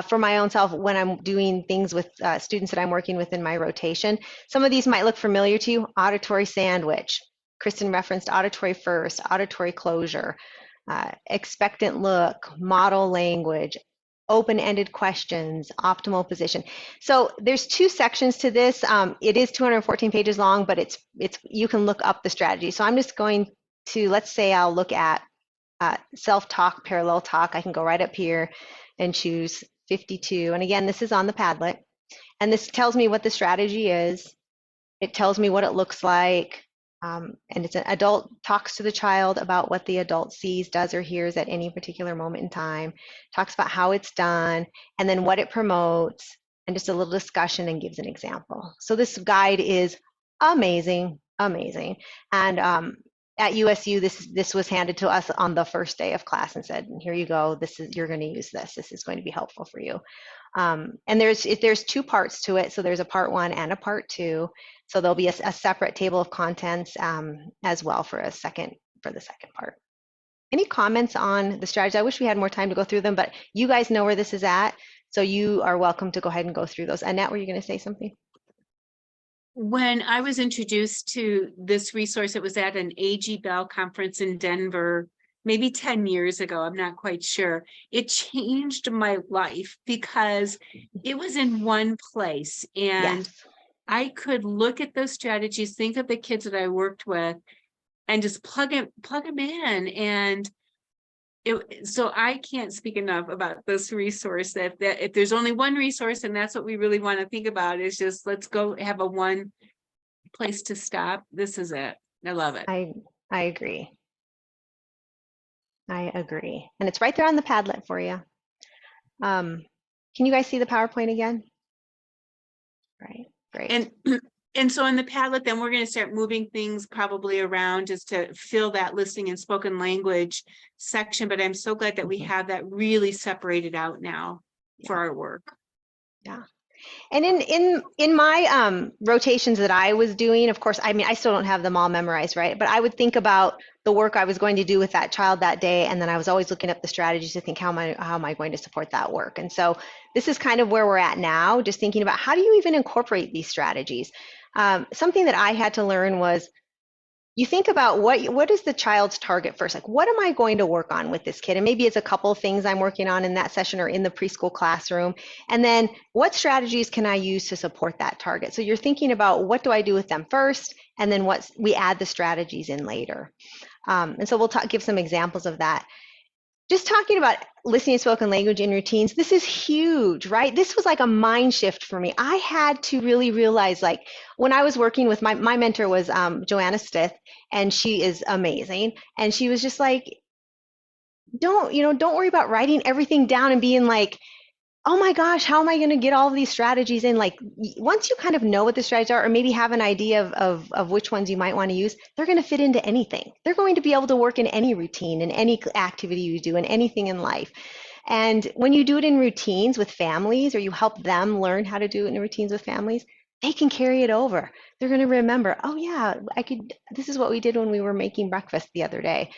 for my own self when I'm doing things with students that I'm working with in my rotation. Some of these might look familiar to you. Auditory sandwich. Kristen referenced auditory first, auditory closure, expectant look, model language, open-ended questions, optimal position. So there's two sections to this. It is 214 pages long, but it's you can look up the strategy. So I'm just going to, let's say I'll look at self-talk, parallel talk. I can go right up here and choose 52. And again, this is on the Padlet. And this tells me what the strategy is. It tells me what it looks like. And it's an adult talks to the child about what the adult sees, does, or hears at any particular moment in time, talks about how it's done, and then what it promotes, and just a little discussion and gives an example. So this guide is amazing. And at USU, this was handed to us on the first day of class and said, here you go, you're going to use this. This is going to be helpful for you. And there's two parts to it. So there's a part 1 and a part 2. So there'll be a separate table of contents as well for the second part. Any comments on the strategy? I wish we had more time to go through them, but you guys know where this is at. So you are welcome to go ahead and go through those. Annette, were you going to say something? When I was introduced to this resource, it was at an AG Bell conference in Denver, maybe 10 years ago, I'm not quite sure. It changed my life because it was in one place, and Yes. I could look at those strategies, think of the kids that I worked with, and just plug them in. And so I can't speak enough about this resource, that if there's only one resource, and that's what we really want to think about, is just let's go have a one place to stop. This is it. I love it. I agree. And it's right there on the Padlet for you. Can you guys see the PowerPoint again? Right, great. And so in the Padlet, then we're going to start moving things probably around just to fill that listening and spoken language section. But I'm so glad that we have that really separated out now for our work. Yeah. And in my rotations that I was doing, of course, I mean, I still don't have them all memorized, right? But I would think about the work I was going to do with that child that day, and then I was always looking up the strategies to think, how am I going to support that work? And so this is kind of where we're at now, just thinking about how do you even incorporate these strategies? Something that I had to learn was you think about what is the child's target first? Like, what am I going to work on with this kid? And maybe it's a couple of things I'm working on in that session or in the preschool classroom. And then what strategies can I use to support that target? So you're thinking about what do I do with them first, and then we add the strategies in later. And so we'll give some examples of that. Just talking about listening to spoken language in routines, this is huge, right? This was like a mind shift for me. I had to really realize, like, when I was working with my mentor was Joanna Stith, and she is amazing. And she was just like, don't worry about writing everything down and being like, oh my gosh, how am I going to get all of these strategies in? Like, once you kind of know what the strategies are, or maybe have an idea of which ones you might want to use, they're going to fit into anything. They're going to be able to work in any routine, in any activity you do, in anything in life. And when you do it in routines with families, or you help them learn how to do it in routines with families, they can carry it over. They're going to remember, oh yeah, this is what we did when we were making breakfast the other day.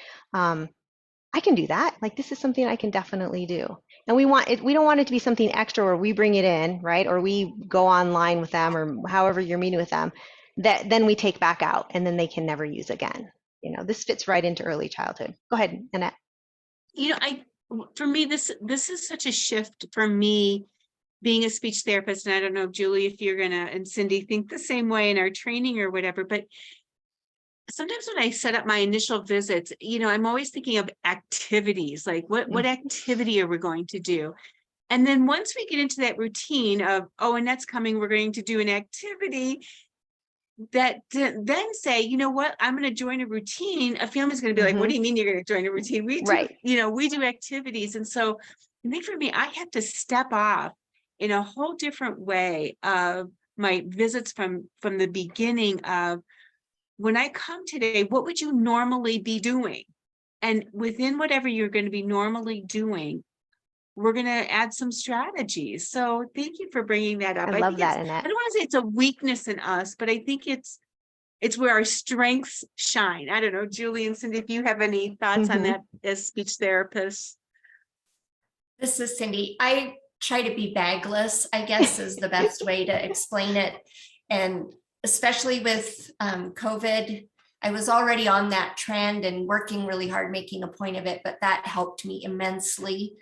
I can do that. Like, this is something I can definitely do. And we don't want it to be something extra where we bring it in, right? Or we go online with them, or however you're meeting with them, that then we take back out and then they can never use again. This fits right into early childhood. Go ahead, Annette. For me, this is such a shift for me, being a speech therapist. And I don't know, Julie, if you're and Cindy think the same way in our training or whatever, but sometimes when I set up my initial visits, I'm always thinking of activities, like what activity are we going to do? And then once we get into that routine of, oh, Annette's coming, we're going to do an activity, that then say, you know what, I'm going to join a routine. A family's going to be like, what do you mean you're going to join a routine? We do, right. We do activities. And so I think for me, I have to step off in a whole different way of my visits from the beginning of, when I come today, what would you normally be doing? And within whatever you're going to be normally doing, we're going to add some strategies. So thank you for bringing that up. I love that, Annette. I don't want to say it's a weakness in us, but I think it's where our strengths shine. I don't know, Julie and Cindy, if you have any thoughts on that as speech therapists. This is Cindy. I try to be bagless, I guess, is the best way to explain it. And especially with COVID, I was already on that trend and working really hard, making a point of it, but that helped me immensely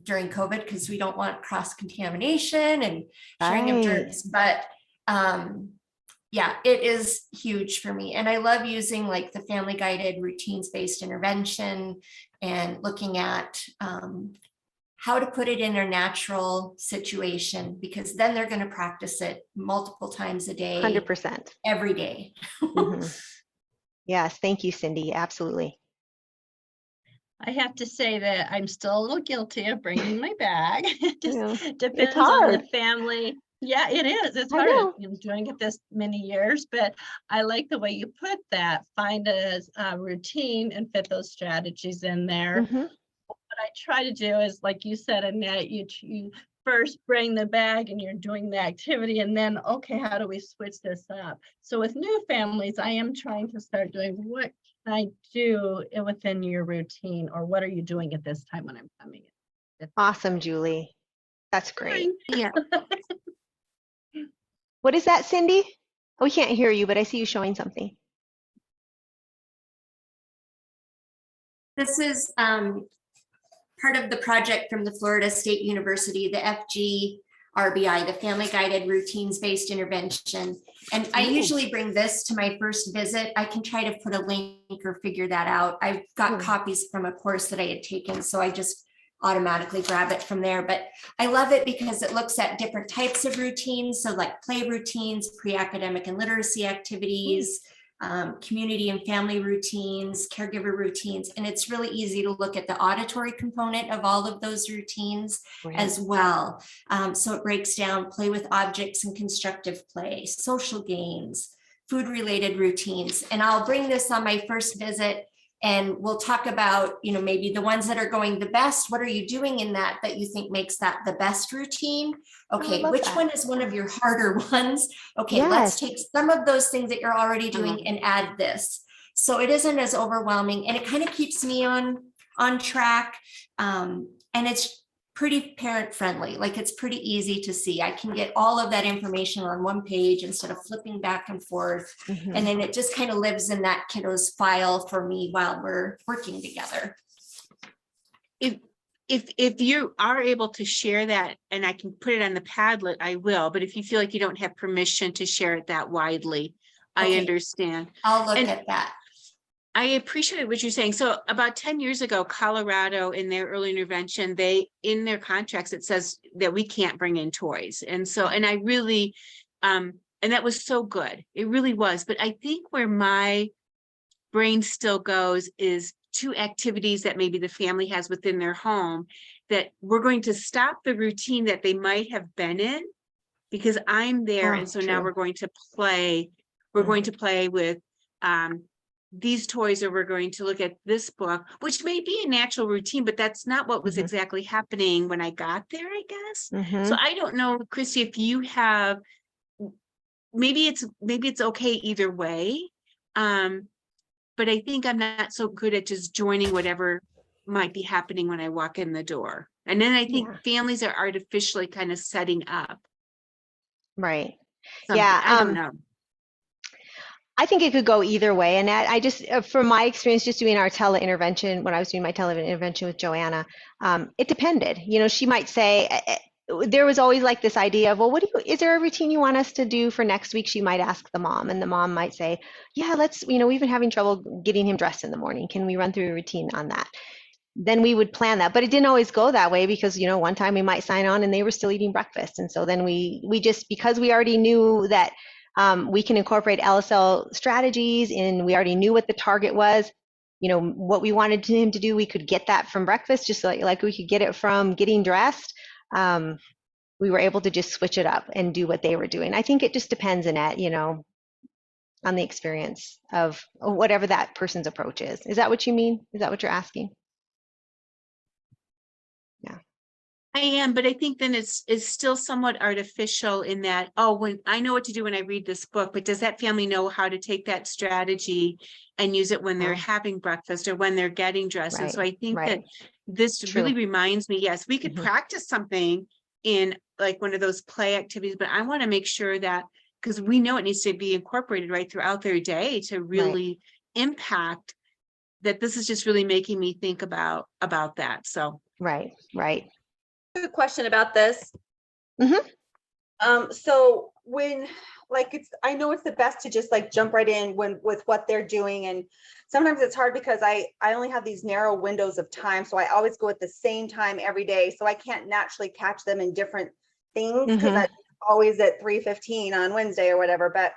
during COVID, because we don't want cross-contamination and sharing of germs. But yeah, it is huge for me. And I love using like the family guided routines-based intervention and looking at how to put it in a natural situation, because then they're going to practice it multiple times a day. 100%. Every day. Yes, thank you, Cindy. Absolutely. I have to say that I'm still a little guilty of bringing my bag. It just depends hard. on the family. Yeah, it is. It's I hard. know. I'm doing it this many years, but I like the way you put that. Find a routine and fit those strategies in there. What I try to do is, like you said, Annette, you first bring the bag and you're doing the activity, and then, okay, how do we switch this up? So with new families, I am trying to start doing, what can I do within your routine, or what are you doing at this time when I'm coming in? Awesome, Julie. That's great. Yeah. What is that, Cindy? Oh, we can't hear you, but I see you showing something. This is part of the project from the Florida State University, the FGRBI, the Family Guided Routines-Based Intervention. And I usually bring this to my first visit. I can try to put a link or figure that out. I've got copies from a course that I had taken, so I just automatically grab it from there. But I love it because it looks at different types of routines. So like play routines, pre-academic and literacy activities, community and family routines, caregiver routines. And it's really easy to look at the auditory component of all of those routines as well. So it breaks down play with objects and constructive play, social games, food related routines. And I'll bring this on my first visit, and we'll talk about, maybe the ones that are going the best. What are you doing in that you think makes that the best routine? Okay, which one is one of your harder ones? Okay, let's take some of those things that you're already doing and add this. So it isn't as overwhelming, and it kind of keeps me on track. And it's pretty parent friendly. Like it's pretty easy to see. I can get all of that information on one page instead of flipping back and forth. Mhm. And then it just kind of lives in that kiddo's file for me while we're working together. If you are able to share that and I can put it on the Padlet, I will, but if you feel like you don't have permission to share it that widely, I Okay. understand. I'll look And- at that. I appreciate what you're saying. So about 10 years ago, Colorado, in their early intervention, in their contracts, it says that we can't bring in toys. And so, and I really, and that was so good. It really was. But I think where my brain still goes is two activities that maybe the family has within their home that we're going to stop the routine that they might have been in because I'm there. Oh, And so now true. we're going to play, going to play with, these toys, or we're going to look at this book, which may be a natural routine, but that's not what was Mhm. exactly happening when I got there, I guess. Mhm. So I don't know, Christy, if you have, maybe it's okay either way. But I think I'm not so good at just joining whatever might be happening when I walk in the door. And then I think Yeah. families are artificially kind of setting up Right. something. Yeah, I don't know. I think it could go either way. And I just, from my experience, just doing our tele-intervention, when I was doing my tele-intervention with Joanna, it depended. You know, she might say, there was always like this idea of, well, is there a routine you want us to do for next week? She might ask the mom, and the mom might say, yeah, we've been having trouble getting him dressed in the morning. Can we run through a routine on that? Then we would plan that, but it didn't always go that way because, one time we might sign on and they were still eating breakfast. And so then we just, because we already knew that we can incorporate LSL strategies and we already knew what the target was, what we wanted him to do, we could get that from breakfast, just like we could get it from getting dressed. We were able to just switch it up and do what they were doing. I think it just depends, Annette, on the experience of whatever that person's approach is. Is that what you mean? Is that what you're asking? I am, but I think then it's still somewhat artificial in that, when I know what to do when I read this book, but does that family know how to take that strategy and use it when they're having breakfast or when they're getting dressed? And so I think that this True. really reminds me, yes, we could Mhm. practice something in like one of those play activities, but I want to make sure that, because we know it needs to be incorporated right throughout their day to really impact that. This is just really making me think about that. So. Right. Good question about this. Mhm. So when, I know it's the best to just jump right in with what they're doing. And sometimes it's hard because I only have these narrow windows of time. So I always go at the same time every day. So I can't naturally catch them in different things because I'm always at 3:15 on Wednesday or whatever, but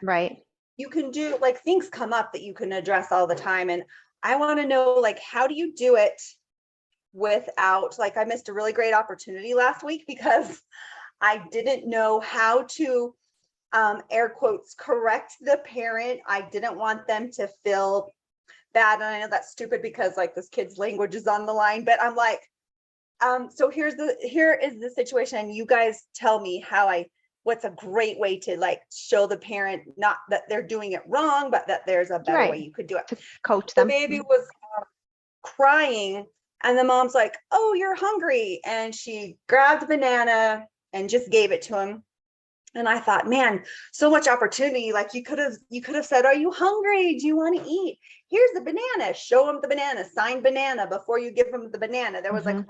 you can do things come up that you can address all the time. And I want to know, how do you do it without, I missed a really great opportunity last week because I didn't know how to, air quotes, correct the parent. I didn't want them to feel bad. And I know that's stupid because this kid's language is on the line, but I'm so here is the situation. You guys tell me what's a great way to show the parent, not that they're doing it wrong, but that there's a better way you could do it. To coach The them. baby was crying and the mom's like, oh, you're hungry. And she grabbed a banana and just gave it to him. And I thought, man, so much opportunity. You could have said, are you hungry? Do you want to eat? Here's the banana. Show him the banana, signed banana before you give him the banana. There was all these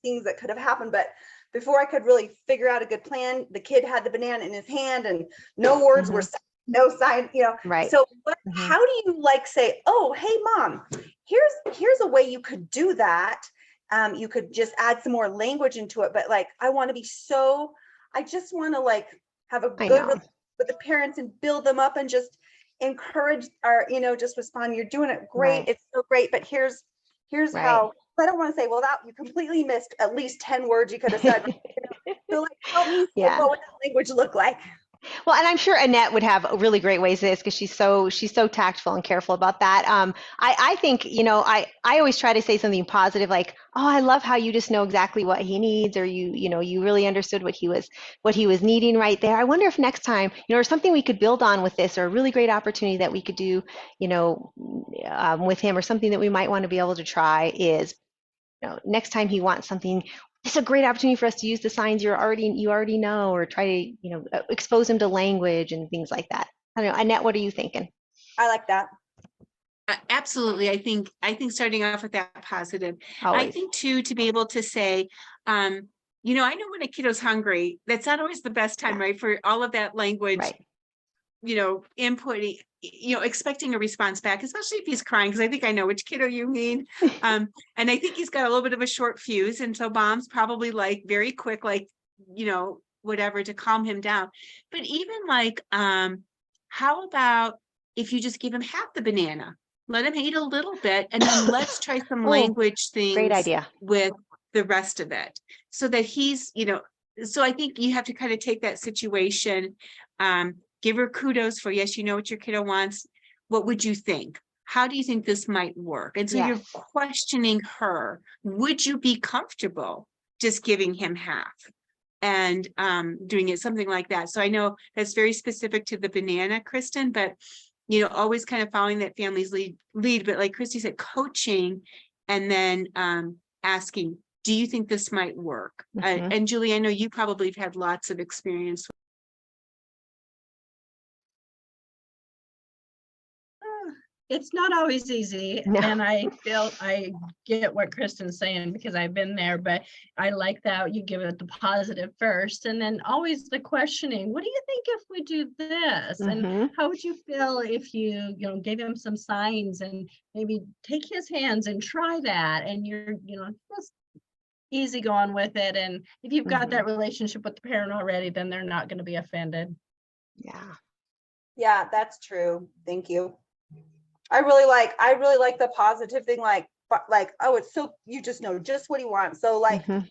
things that could have happened. But before I could really figure out a good plan, the kid had the banana in his hand and no words were said, no sign, Right. So how do you say, oh, hey, mom, here's a way you could do that. You could just add some more language into it. But I want to I just want to have a good relationship with the parents and build them up and just encourage or, just respond. You're doing it great. Right. It's so great. But here's how. I don't want to say, well, that you completely missed at least 10 words you could have said. So help me. What would that language look like? Well, and I'm sure Annette would have really great ways to this because she's so tactful and careful about that. I think, I always try to say something positive like, oh, I love how you just know exactly what he needs, or you really understood what he was needing right there. I wonder if next time, or something we could build on with this, or a really great opportunity that we could do, with him, or something that we might want to be able to try is, next time he wants something, it's a great opportunity for us to use the signs you already know, or try to, expose them to language and things like that. I don't know, Annette, what are you thinking? I like that. Absolutely. I think starting off with that positive. I Always. think too, to be able to say, I know when a kiddo's hungry, that's not always the best time, right? For all of that language, Right. Inputting, expecting a response back, especially if he's crying, because I think I know which kiddo you mean. And I think he's got a little bit of a short fuse. And so mom's probably like very quick, like, whatever to calm him down. But even like, how about if you just give him half the banana? Let him eat a little bit, and then let's try some Oh, language things Great idea. with the rest of it, so that he's, so I think you have to kind of take that situation, give her kudos for, yes, you know what your kiddo wants. What would you think? How do you think this might work? And so you're Yes. questioning her. Would you be comfortable just giving him half and doing it something like that? So I know that's very specific to the banana, Kristen, but always kind of following that family's lead, but like Christy said, coaching, and then asking, do you think this might work? Mhm. And Julie, I know you probably have had lots of experience. It's not always easy, No. and I get what Kristen's saying, because I've been there, but I like that you give it the positive first, and then always the questioning, what do you think if we do this? And Mhm. how would you feel if you gave him some signs and maybe take his hands and try that? And you're, just easy going with it. And if you've got that relationship with the parent already, then they're not going to be offended. Yeah. Yeah, that's true. Thank you. I really like the positive thing, oh, it's so, you just know just what he wants. So Mhm.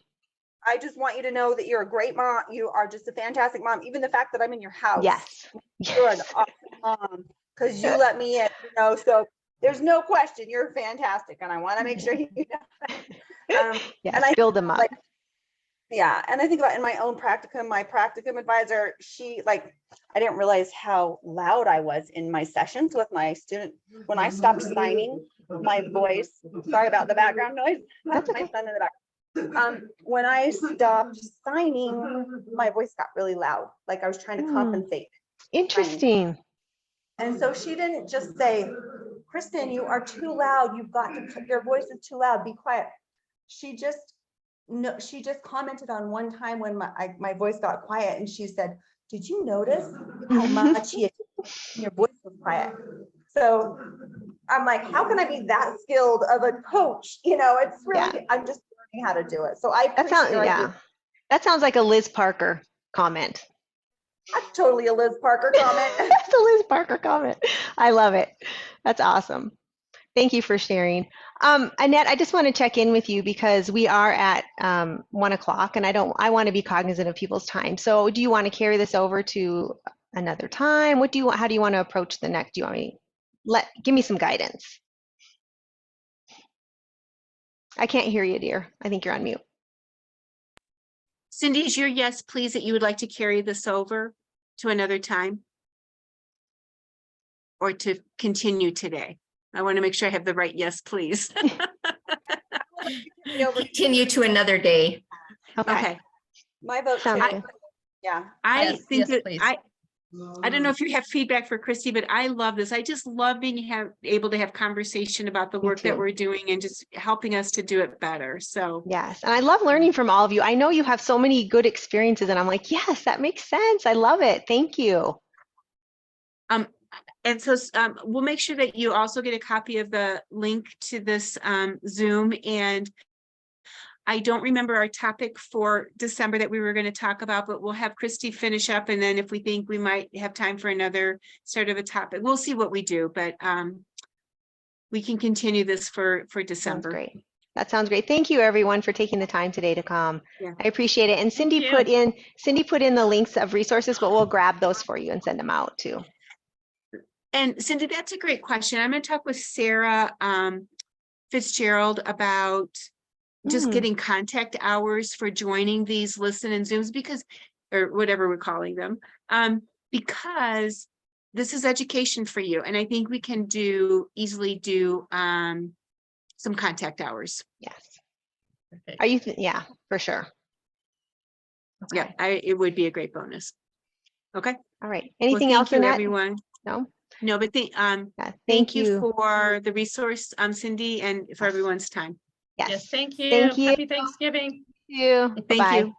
I just want you to know that you're a great mom. You are just a fantastic mom. Even the fact that I'm in your house. Yes. You're an Yes. awesome mom because you let me in, so there's no question, you're fantastic. And I want to make sure you know. Yes. And I Build them up. yeah, and I think about in my own practicum, my practicum advisor, I didn't realize how loud I was in my sessions with my student. When I stopped signing, my voice, sorry about the background noise, That's my okay. son in the back. When I stopped signing, my voice got really loud, like I was trying to compensate. Interesting. And so she didn't just say, Kristen, you are too loud. Your voice is too loud. Be quiet. She just commented on one time when my voice got quiet, and she said, did you notice how much your voice was quiet? So I'm like, how can I be that skilled of a coach? It's really, I'm just learning how to do it. So I appreciate your idea. That sounds like a Liz Parker comment. That's totally a Liz Parker comment. That's a Liz Parker comment. I love it. That's awesome. Thank you for sharing. Annette, I just want to check in with you because we are at 1 o'clock, and I want to be cognizant of people's time. So do you want to carry this over to another time? How do you want to approach the next? Do you want me, give me some guidance. I can't hear you, dear. I think you're on mute. Cindy, is your yes, please, that you would like to carry this over to another time? Or to continue today? I want to make sure I have the right yes, please. Continue to another day. Okay. My vote Sounds too. good. Yeah. I think that please. I don't know if you have feedback for Christy, but I love this. I just love being able to have conversation about the Me work that too. we're doing and just helping us to do it better. So Yes, and I love learning from all of you. I know you have so many good experiences, and I'm like, yes, that makes sense. I love it. Thank you. and so we'll make sure that you also get a copy of the link to this Zoom. And I don't remember our topic for December that we were going to talk about, but we'll have Christy finish up. And then if we think we might have time for another sort of a topic, we'll see what we do, but we can continue this for December. Sounds great. That sounds great. Thank you, everyone, for taking the time today to come. Yeah. I appreciate it. And Cindy you. put in the links of resources, but we'll grab those for you and send them out too. And Cindy, that's a great question. I'm going to talk with Sarah Fitzgerald about just getting contact hours for joining these listen and Zooms, or whatever we're calling them, because this is education for you. And I think we can easily do some contact hours. Yes. Perfect. Are you? Yeah, for sure. Yeah, Okay. it would be a great bonus. Okay. All right. Well, Anything thank else, you, Annette? everyone. No? No, but Yeah, thank you for the resource, Cindy, and for Yes. everyone's time. Yes, Yes. thank you. Thank you. Happy Thanksgiving. Thank you. Thank Bye-bye. you.